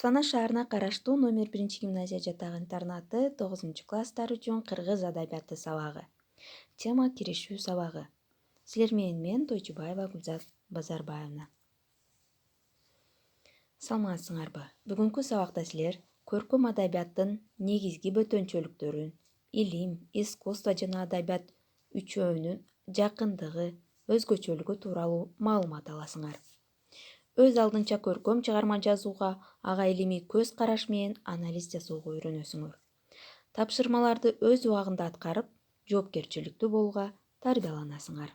Сана шаарына караштуу номер 1 гимназия жатак интернаты 9 класстар үчүн кыргыз адабияты сабагы. Тема киришүү сабагы. Силер менен мен Тойчубаева Гүлзат Базарбаевна. Саламатсыңарбы? Бүгүнкү сабакта силер көркөм адабияттын негизги бөтөнчөлүктөрүн, илим, искусство жана адабият үчөөнүн жакындыгы, өзгөчөлүгү тууралуу маалымат аласыңар. Өз алдынча көркөм чыгарма жазууга, ага илимий көз караш менен анализ жасоого үйрөнөсүңөр. Тапшырмаларды өз убагында аткарып, жоопкерчиликтүү болууга тарбияланасыңар.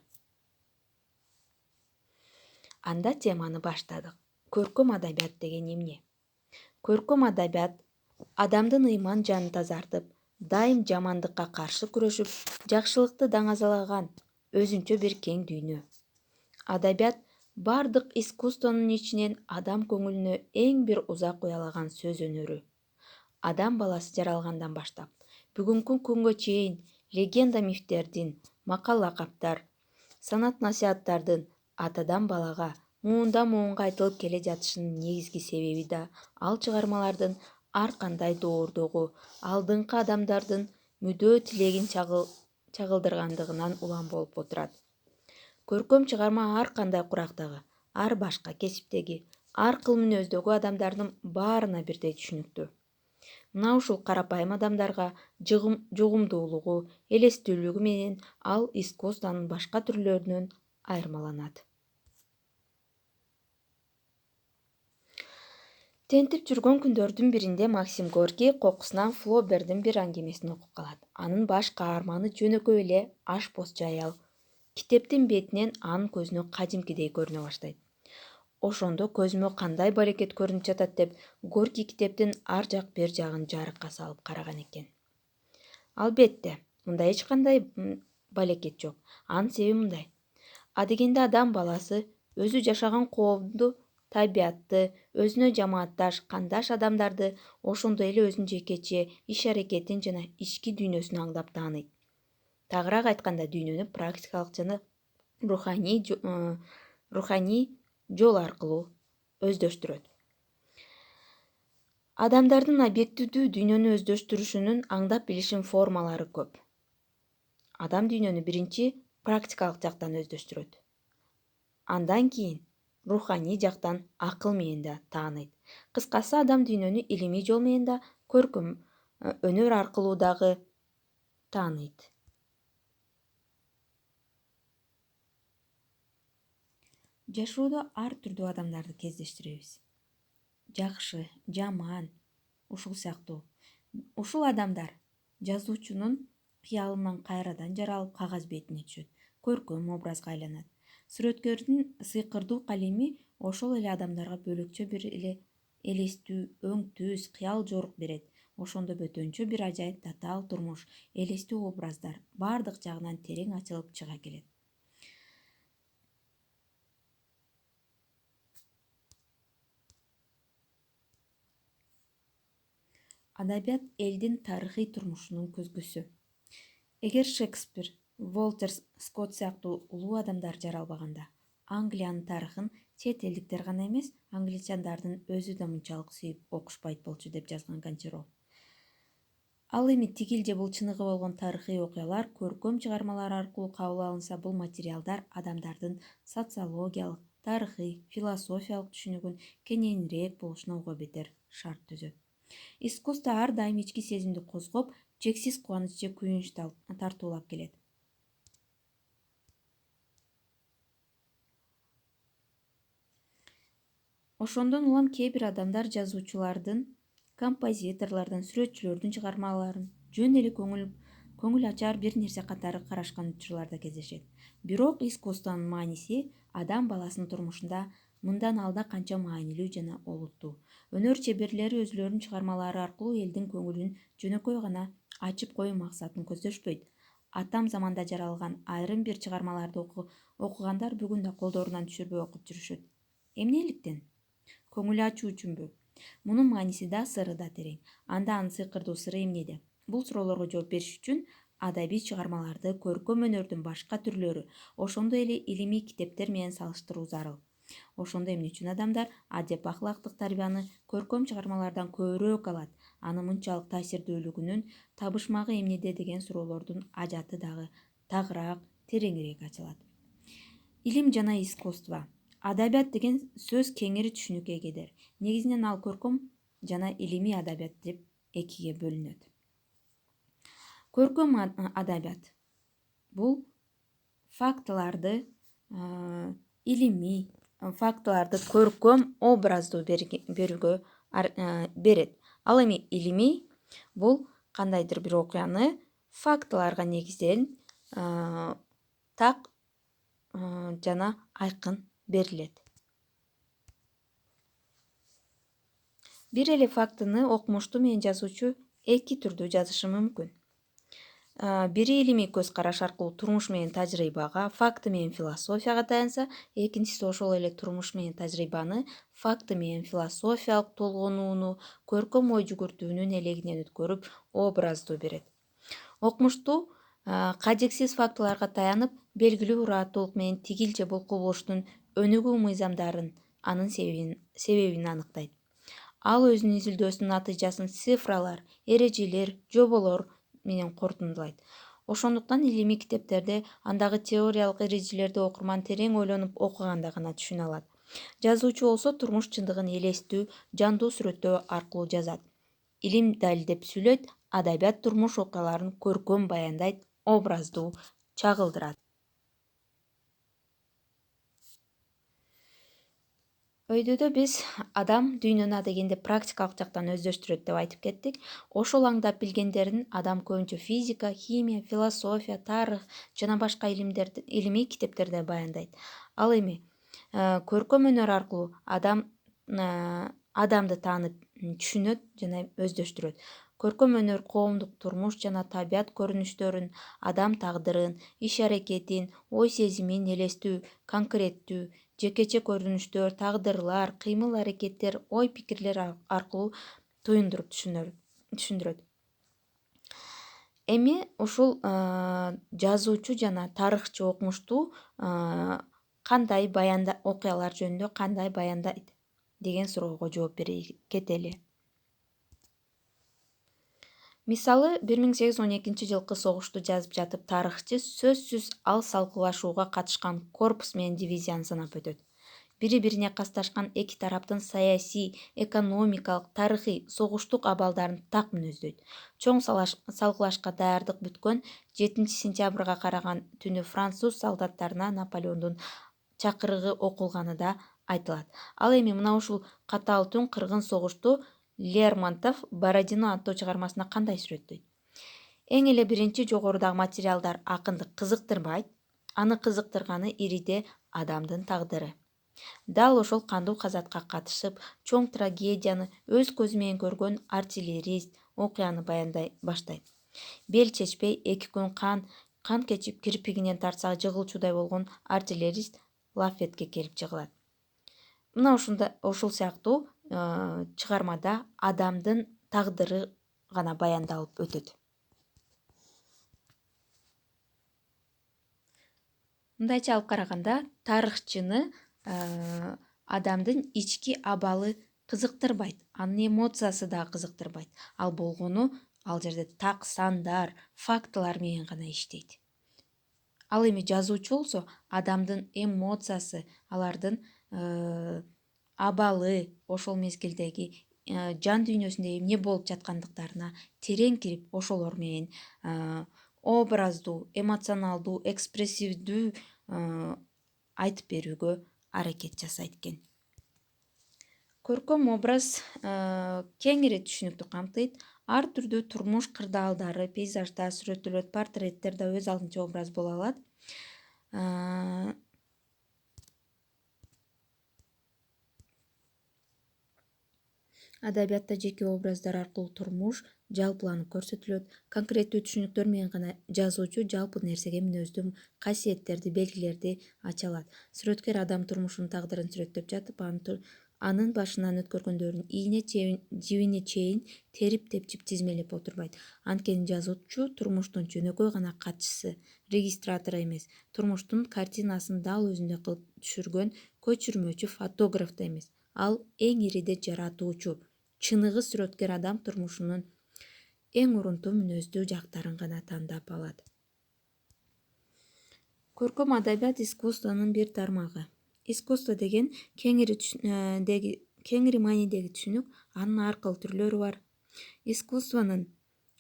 Анда теманы баштадык. Көркөм адабият деген эмне? Көркөм адабият адамдын ыйман жанын тазартып, дайым жамандыкка каршы күрөшүп, жакшылыкты даңазалаган өзүнчө бир кең дүйнө. Адабият бардык искусствонун ичинен адам көңүлүнө эң бир узак уялаган сөз өнөрү. Адам баласы жаралгандан баштап, бүгүнкү күнгө чейин легенда мифтердин, макал лакаптар, санат насихаттардын атадан балага, муундан муунга айтылып келе жатышынын негизги себеби да ал чыгармалардын ар кандай доордогу алдыңкы адамдардын мүдөө тилегин чагылдыргандыгынан улам болуп отурат. Көркөм чыгарма ар кандай курактагы, ар башка кесиптеги, ар кыл мүнөздөгү адамдардын баарына бирдей түшүнүктүү. Мына ушул карапайым адамдарга жугумдуулугу, элестүүлүгү менен ал искусствонун башка түрлөрүнөн айырмаланат. Тентип жүргөн күндөрдүн биринде Максим Горький кокусунан Флобердин бир аңгемесин окуп калат. Анын баш каарманы жөнөкөй эле ашпозчу аял. Китептин бетинен анын көзүнө кадимкидей көрүнө баштайт. Ошондо көзүмө кандай балекет көрүнүп жатат деп Горький китептин ар жак бер жагын жарыкка салып караган экен. Албетте, мында эч кандай балекет жок. Анын себеби мындай. Адегенде адам баласы өзү жашаган коомду, табиятты, өзүнө жамаатташ, кандаш адамдарды, ошондой эле өзүнүн жекече иш-аракетин жана ички дүйнөсүн аңдап тааныйт. Тагыраак айтканда, дүйнөнү практикалык жана руханий жол аркылуу өздөштүрөт. Адамдардын объективдүү дүйнөнү өздөштүрүшүнүн аңдап билишин формалары көп. Адам дүйнөнү биринчи практикалык жактан өздөштүрөт. Андан кийин руханий жактан акыл менен да тааныйт. Кыскасы, адам дүйнөнү илимий жол менен да, көркөм өнөр аркылуу дагы тааныйт. Жашоодо ар түрдүү адамдарды кездештиребиз. Жакшы, жаман, ушул сыяктуу. Ушул адамдар жазуучунун кыялынан кайрадан жаралып кагаз бетине түшөт, көркөм образга айланат. Сүрөткөрдүн сыйкырдуу калеми ошол эле адамдарга бөлөкчө бир эле элестүү, өң түз, кыял жорук берет. Ошондо бөтөнчө бир ажайып татаал турмуш, элестүү образдар бардык жагынан терең ачылып чыга келет. Адабият элдин тарыхый турмушунун көзгүсү. Эгер Шекспир, Волтер Скотт сыяктуу улуу адамдар жаралбаганда, Англиянын тарыхын чет элдиктер гана эмес, англичандардын өзү да мынчалык сүйүп окушпайт болчу деп жазган Ганчаров. Ал эми тигил же бул чыныгы болгон тарыхый окуялар көркөм чыгармалар аркылуу кабыл алынса, бул материалдар адамдардын социологиялык, тарыхый, философиялык түшүнүгүн кеңейирээк болушуна уга бетер шарт түзөт. Искусство ар дайым ички сезимди козгоп, чексиз кубаныч же күйүнүч тартуулап келет. Ошондон улам кээ бир адамдар жазуучулардын, композиторлордун, сүрөтчүлөрдүн чыгармаларын жөн эле көңүл ачар бир нерсе катары карашкан учурлар да кездешет. Бирок искусствонун мааниси адам баласынын турмушунда мындан алда канча маанилүү жана олуттуу. Өнөр чеберлери өзүлөрүнүн чыгармалары аркылуу элдин көңүлүн жөнөкөй гана ачып коюу максатын көздөшпөйт. Атам заманда жаралган айрым бир чыгармаларды окугандар бүгүн да колдорунан түшүрбөй окуп жүрүшөт. Эмнеликтен? Көңүл ачуу үчүнбү? Мунун мааниси да, сыры да терең. Анда анын сыйкырдуу сыры эмнеде? Бул суроолорго жооп бериш үчүн адабий чыгармаларды көркөм өнөрдүн башка түрлөрү, ошондой эле илимий китептер менен салыштыруу зарыл. Ошондо эмне үчүн адамдар адеп ахлактык тарбияны көркөм чыгармалардан көбүрөөк алат, анын мынчалык таасирдүүлүгүнүн табышмагы эмнеде деген суроолордун ажаты дагы тагыраак, тереңирээк ачылат. Илим жана искусство. Адабият деген сөз кеңири түшүнүккө эгедир. Негизинен ал көркөм жана илимий адабият деп экиге бөлүнөт. Көркөм адабият бул фактыларды илимий фактыларды көркөм образдуу берүүгө берет. Ал эми илимий бул кандайдыр бир окуяны фактыларга негизделип так жана айкын берилет. Бир эле фактыны окумуштуу менен жазуучу эки түрдүү жазышы мүмкүн. Бири илимий көз караш аркылуу турмуш менен тажрыйбага, факты менен философияга таянса, экинчиси ошол эле турмуш менен тажрыйбаны факты менен философиялык толгонууну, көркөм ой жүгүртүүнүн элегинен өткөрүп, образдуу берет. Окумуштуу кажексиз фактыларга таянып, белгилүү ырааттуулук менен тигилче бул кубулуштун өнүгүү мыйзамдарын, анын себебин аныктайт. Ал өзүнүн изилдөөсүнүн натыйжасын цифралар, эрежелер, жоболор менен корутундулайт. Ошондуктан илимий китептерде андагы теориялык эрежелерди окурман терең ойлонуп окуганда гана түшүнө алат. Жазуучу болсо турмуш чындыгын элестүү, жандуу сүрөттөө аркылуу жазат. Илим далилдеп сүйлөйт, адабият турмуш окуяларын көркөм баяндайт, образдуу чагылдырат. Өйдөдө биз адам дүйнөнү адегенде практикалык жактан өздөштүрөт деп айтып кеттик. Ошол аңдап билгендерин адам көбүнчө физика, химия, философия, тарых жана башка илимий китептерде баяндайт. Ал эми көркөм өнөр аркылуу адам адамды таанып түшүнөт жана өздөштүрөт. Көркөм өнөр коомдук турмуш жана табият көрүнүштөрүн, адам тагдырын, иш-аракетин, ой-сезимин элестүү, конкреттүү, жекече көрүнүштөр, тагдырлар, кыймыл-аракеттер, ой-пикирлер аркылуу туюндуруп түшүндүрөт. Эми ушул жазуучу жана тарыхчы окумуштуу кандай окуялар жөнүндө кандай баяндайт деген суроого жооп бере кетели. Мисалы, 1812 жылкы согушту жазып жатып тарыхчы сөзсүз ал салгылашууга катышкан корпус менен дивизияны санап өтөт. Бири-бирине касташкан эки тараптын саясий, экономикалык, тарыхый, согуштук абалдарын так мүнөздөйт. Чоң салгылашка даярдык бүткөн 7-сентябрга караган түнү француз солдаттарына Наполеондун чакырыгы окулганы да айтылат. Ал эми мына ушул катаал түн кыргын согушту Лермонтов «Бородино» аттуу чыгармасында кандай сүрөттөйт? Эң эле биринчи жогорудагы материалдар акынды кызыктырбайт, аны кызыктырганы ириде адамдын тагдыры. Дал ошол кандуу казатка катышып, чоң трагедияны өз көзү менен көргөн артиллерист окуяны баяндай баштайт. Бел чечпей 2 күн кан кечип кирпигинен тартса жыгылчудай болгон артиллерист Лафетке келип жыгылат. Мына ушул сыяктуу чыгармада адамдын тагдыры гана баяндалып өтөт. Мындайча алып караганда, тарыхчыны адамдын ички абалы кызыктырбайт, анын эмоциясы да кызыктырбайт. Ал болгону ал жерде так сандар, фактылар менен гана иштейт. Ал эми жазуучу болсо адамдын эмоциясы, алардын абалы, ошол мезгилдеги жан дүйнөсүндө эмне болуп жаткандыктарына терең кирип, ошолор менен образдуу, эмоционалдуу, экспрессивдүү айтып берүүгө аракет жасайт экен. Көркөм образ кеңири түшүнүктү камтыйт. Ар түрдүү турмуш кырдаалдары, пейзаждар сүрөттөлөт, портреттер да өз алдынча образ боло алат. Адабиятта жеке образдар аркылуу турмуш жалпыланып көрсөтүлөт. Конкреттүү түшүнүктөр менен гана жазуучу жалпы нерсеге мүнөздүү касиеттерди, белгилерди ача алат. Сүрөткер адам турмушунун тагдырын сүрөттөп жатып, анын башынан өткөргөндөрүн ийне жибине чейин терип тепчип тизмелеп отурбайт. Анткени жазуучу турмуштун жөнөкөй гана катчысы, регистратору эмес, турмуштун картинасын дал өзүндөй кылып түшүргөн көчүрмөчү фотограф да эмес. Ал эң ириде жаратуучу, чыныгы сүрөткер адам турмушунун эң урунтуу мүнөздүү жактарын гана тандап алат. Көркөм адабият искусствонун бир тармагы. Искусство деген кеңири маанидеги түшүнүк, анын ар кыл түрлөрү бар. Искусствонун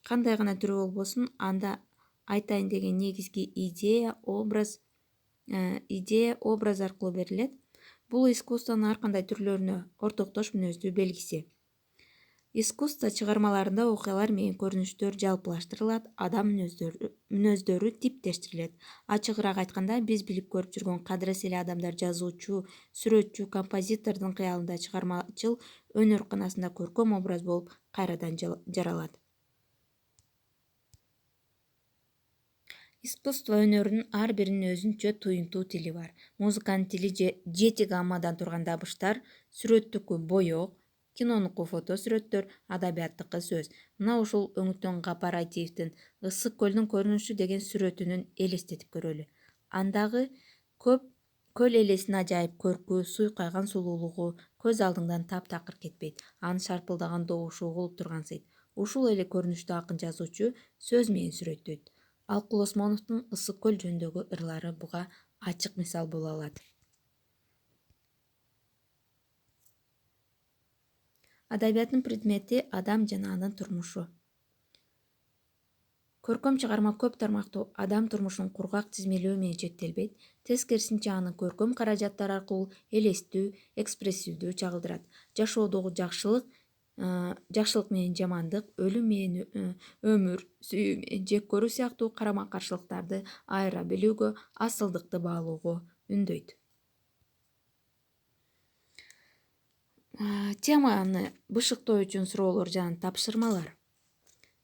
кандай гана түрү болбосун, анда айтайын деген негизги идея, образ аркылуу берилет. Бул искусствонун ар кандай түрлөрүнө ортоктош мүнөздүү белгиси. Искусство чыгармаларында окуялар менен көрүнүштөр жалпылаштырылат, адам мүнөздөрү типтештирилет. Ачыгыраак айтканда, биз билип көрүп жүргөн кадырес эле адамдар жазуучу, сүрөтчү, композитордун кыялында чыгармачыл өнөр канасында көркөм образ болуп кайрадан жаралат. Искусство өнөрүнүн ар биринин өзүнчө туюнтуу тили бар. Музыканын тили жети гаммадан турган дабыштар, сүрөттүкү боек, кинонуку фотосүрөттөр, адабияттыкы сөз. Мына ушул Өңүтөн Гапар Айтиевдин «Ысык көлдүн көрүнүшү» деген сүрөтүнүн элестетип көрөлү. Андагы көл элесинин ажайып көркү, суйкайган сулуулугу көз алдыңдан таптакыр кетпейт. Анын шарпылдаган добушу угулуп тургансыйт. Ушул эле көрүнүштү акын жазуучу сөз менен сүрөттөйт. Алкул Осмоновдун Ысык көл жөнүндөгү ырлары буга ачык мисал боло алат. Адабияттын предмети адам жана анын турмушу. Көркөм чыгарма көп тармактуу адам турмушун кургак тизмелөө менен чектелбейт, тескерисинче аны көркөм каражаттар аркылуу элестүү, экспрессивдүү чагылдырат. Жашоодогу жакшылык менен жамандык, өлүм менен өмүр, сүйүү менен жек көрүү сыяктуу карама каршылыктарды айыра билүүгө, асылдыкты баалоого үндөйт. Теманы бышыктоо үчүн суроолор жана тапшырмалар.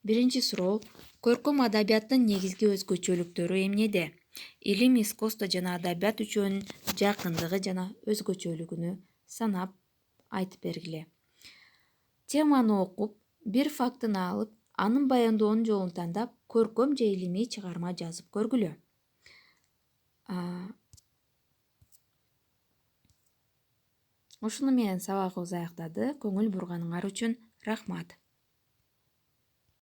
Биринчи суроо: көркөм адабияттын негизги өзгөчөлүктөрү эмнеде? Илим, искусство жана адабият үчөөнүн жакындыгы жана өзгөчөлүгүнү санап айтып бергиле. Теманы окуп, бир фактыны алып, анын баяндоонун жолун тандап, көркөм же илимий чыгарма жазып көргүлө. Ушуну менен сабагыбыз аяктады. Көңүл бурганыңар үчүн рахмат.